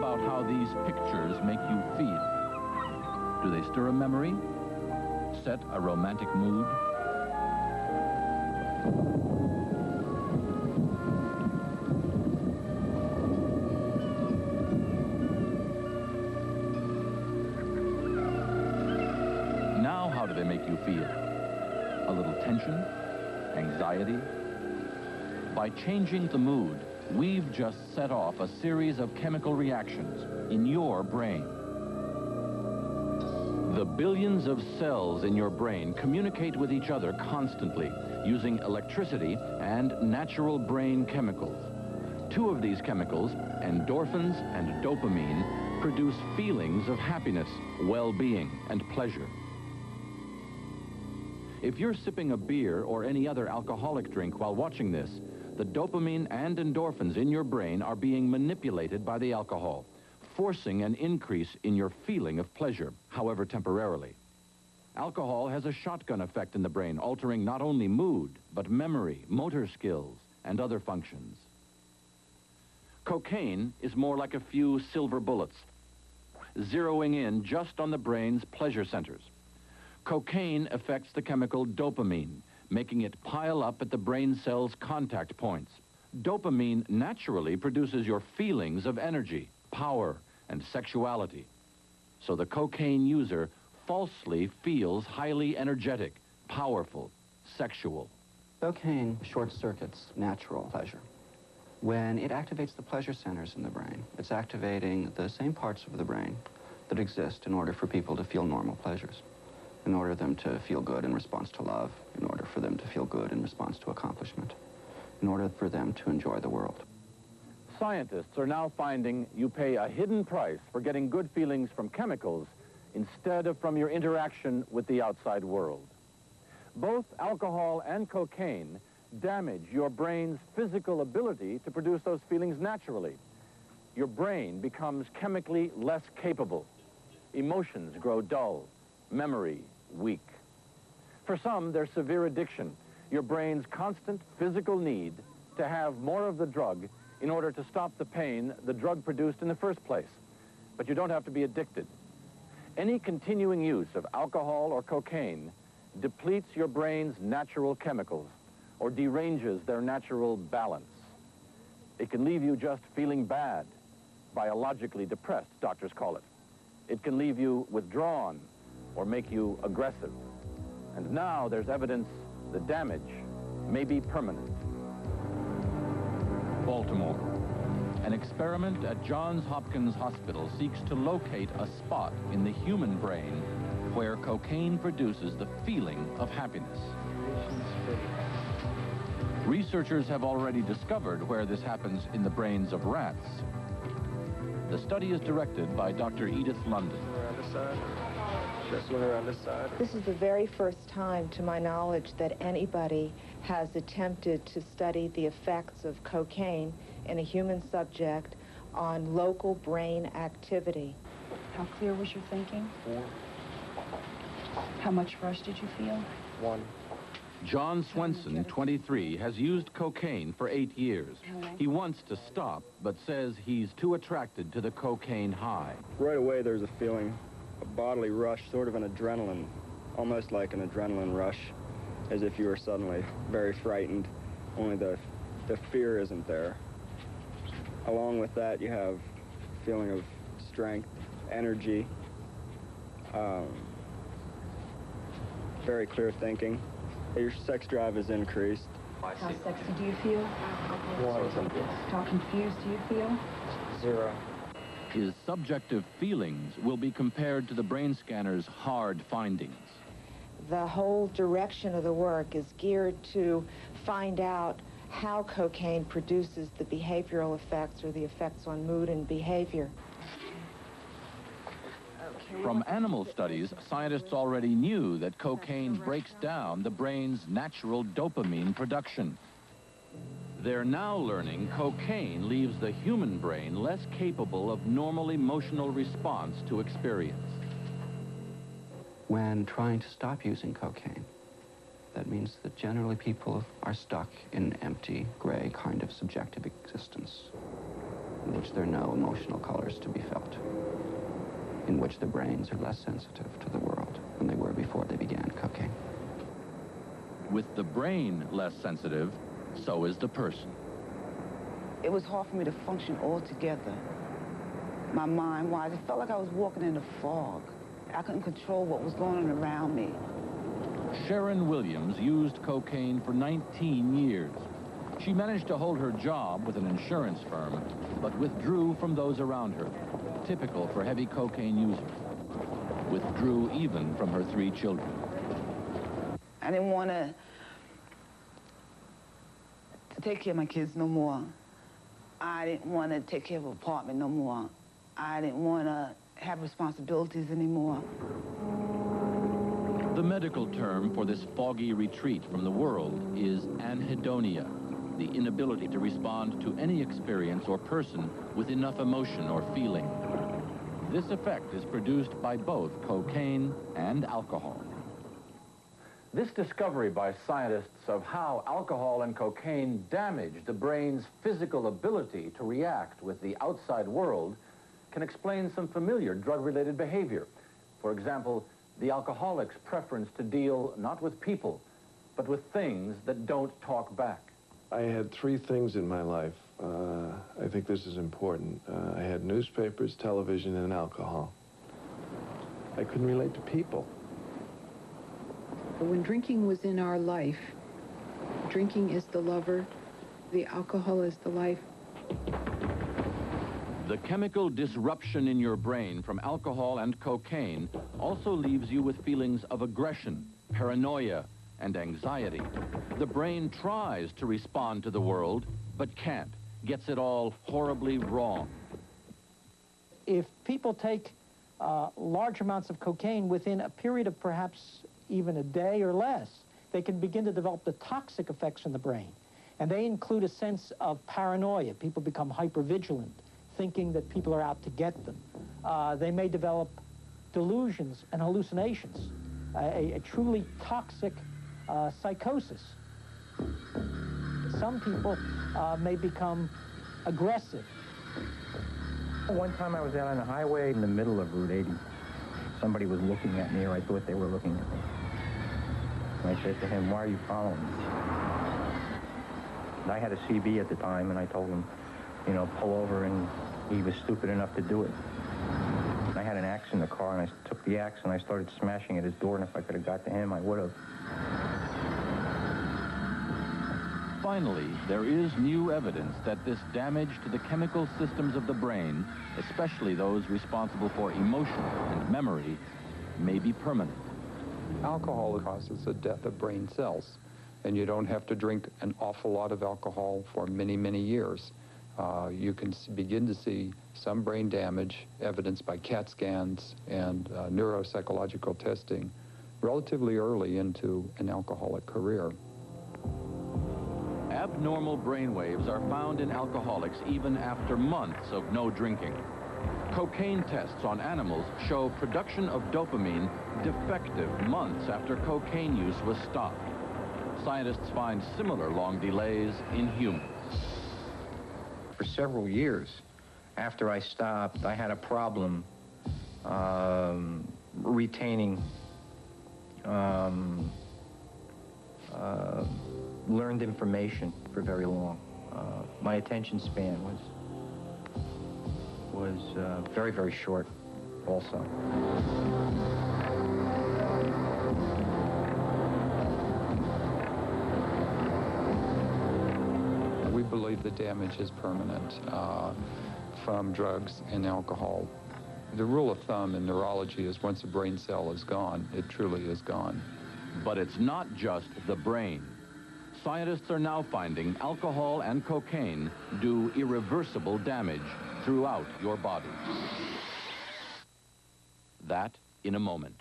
about how these pictures make you feel. Do they stir a memory? Set a romantic mood? Now, how do they make you feel? A little tension? Anxiety? By changing the mood, we've just set off a series of chemical reactions in your brain. The billions of cells in your brain communicate with each other constantly using electricity and natural brain chemicals. Two of these chemicals, endorphins and dopamine, produce feelings of happiness, well-being, and pleasure. If you're sipping a beer or any other alcoholic drink while watching this, the dopamine and endorphins in your brain are being manipulated by the alcohol, forcing an increase in your feeling of pleasure, however temporarily. Alcohol has a shotgun effect in the brain, altering not only mood, but memory, motor skills, and other functions. Cocaine is more like a few silver bullets, zeroing in just on the brain's pleasure centers. Cocaine affects the chemical dopamine, making it pile up at the brain cell's contact points. Dopamine naturally produces your feelings of energy, power, and sexuality. So the cocaine user falsely feels highly energetic, powerful, sexual. Cocaine short-circuits natural pleasure. When it activates the pleasure centers in the brain, it's activating the same parts of the brain that exist in order for people to feel normal pleasures, in order for them to feel good in response to love, in order for them to feel good in response to accomplishment, in order for them to enjoy the world. Scientists are now finding you pay a hidden price for getting good feelings from chemicals instead of from your interaction with the outside world. Both alcohol and cocaine damage your brain's physical ability to produce those feelings naturally. Your brain becomes chemically less capable. Emotions grow dull, memory weak. For some, there's severe addiction, your brain's constant physical need to have more of the drug in order to stop the pain the drug produced in the first place. But you don't have to be addicted. Any continuing use of alcohol or cocaine depletes your brain's natural chemicals or deranges their natural balance. It can leave you just feeling bad, biologically depressed, doctors call it. It can leave you withdrawn or make you aggressive. And now there's evidence the damage may be permanent. Baltimore. An experiment at Johns Hopkins Hospital seeks to locate a spot in the human brain where cocaine produces the feeling of happiness. Researchers have already discovered where this happens in the brains of rats. The study is directed by Dr. Edith London. This is the very first time, to my knowledge, that anybody has attempted to study the effects of cocaine in a human subject on local brain activity. How clear was your thinking? 4. How much rush did you feel? 1. John Swenson, 23, has used cocaine for 8 years. He wants to stop, but says he's too attracted to the cocaine high. Right away, there's a feeling, a bodily rush, sort of an adrenaline, almost like an adrenaline rush, as if you were suddenly very frightened, only the fear isn't there. Along with that, you have a feeling of strength, energy, very clear thinking. Your sex drive is increased. How sexy do you feel? How confused do you feel? 0. His subjective feelings will be compared to the brain scanner's hard findings. The whole direction of the work is geared to find out how cocaine produces the behavioral effects or the effects on mood and behavior. From animal studies, scientists already knew that cocaine breaks down the brain's natural dopamine production. They're now learning cocaine leaves the human brain less capable of normal emotional response to experience. When trying to stop using cocaine, that means that generally people are stuck in an empty, gray kind of subjective existence. in which there are no emotional colors to be felt, in which the brains are less sensitive to the world than they were before they began cocaine. With the brain less sensitive, so is the person. It was hard for me to function altogether. My mind-wise, it felt like I was walking in a fog. I couldn't control what was going on around me. Sharon Williams used cocaine for 19 years. She managed to hold her job with an insurance firm, but withdrew from those around her, typical for heavy cocaine users. Withdrew even from her 3 children. I didn't want to take care of my kids no more. I didn't want to take care of an apartment no more. I didn't want to have responsibilities anymore. The medical term for this foggy retreat from the world is anhedonia, the inability to respond to any experience or person with enough emotion or feeling. This effect is produced by both cocaine and alcohol. This discovery by scientists of how alcohol and cocaine damage the brain's physical ability to react with the outside world can explain some familiar drug-related behavior. For example, the alcoholic's preference to deal not with people, but with things that don't talk back. I had 3 things in my life. I think this is important. I had newspapers, television, and alcohol. I couldn't relate to people. When drinking was in our life, drinking is the lover, the alcohol is the life. The chemical disruption in your brain from alcohol and cocaine also leaves you with feelings of aggression, paranoia, and anxiety. The brain tries to respond to the world, but can't, gets it all horribly wrong. If people take large amounts of cocaine within a period of perhaps even a day or less, they can begin to develop the toxic effects in the brain. And they include a sense of paranoia. People become hypervigilant, thinking that people are out to get them. They may develop delusions and hallucinations, a truly toxic psychosis. Some people may become aggressive. One time I was out on the highway in the middle of Route 80. Somebody was looking at me, or I thought they were looking at me. And I said to him, "Why are you following me?" And I had a CB at the time, and I told him, you know, pull over, and he was stupid enough to do it. And I had an axe in the car, and I took the axe and I started smashing at his door, and if I could have got to him, I would have. Finally, there is new evidence that this damage to the chemical systems of the brain, especially those responsible for emotion and memory, may be permanent. Alcohol causes the death of brain cells, and you don't have to drink an awful lot of alcohol for many, many years. You can begin to see some brain damage evidenced by CAT scans and neuropsychological testing relatively early into an alcoholic career. Abnormal brain waves are found in alcoholics even after months of no drinking. Cocaine tests on animals show production of dopamine defective months after cocaine use was stopped. Scientists find similar long delays in humans. For several years after I stopped, I had a problem retaining learned information for very long. My attention span was very, very short also. We believe the damage is permanent from drugs and alcohol. The rule of thumb in neurology is once a brain cell is gone, it truly is gone. But it's not just the brain. Scientists are now finding alcohol and cocaine do irreversible damage throughout your body. That in a moment.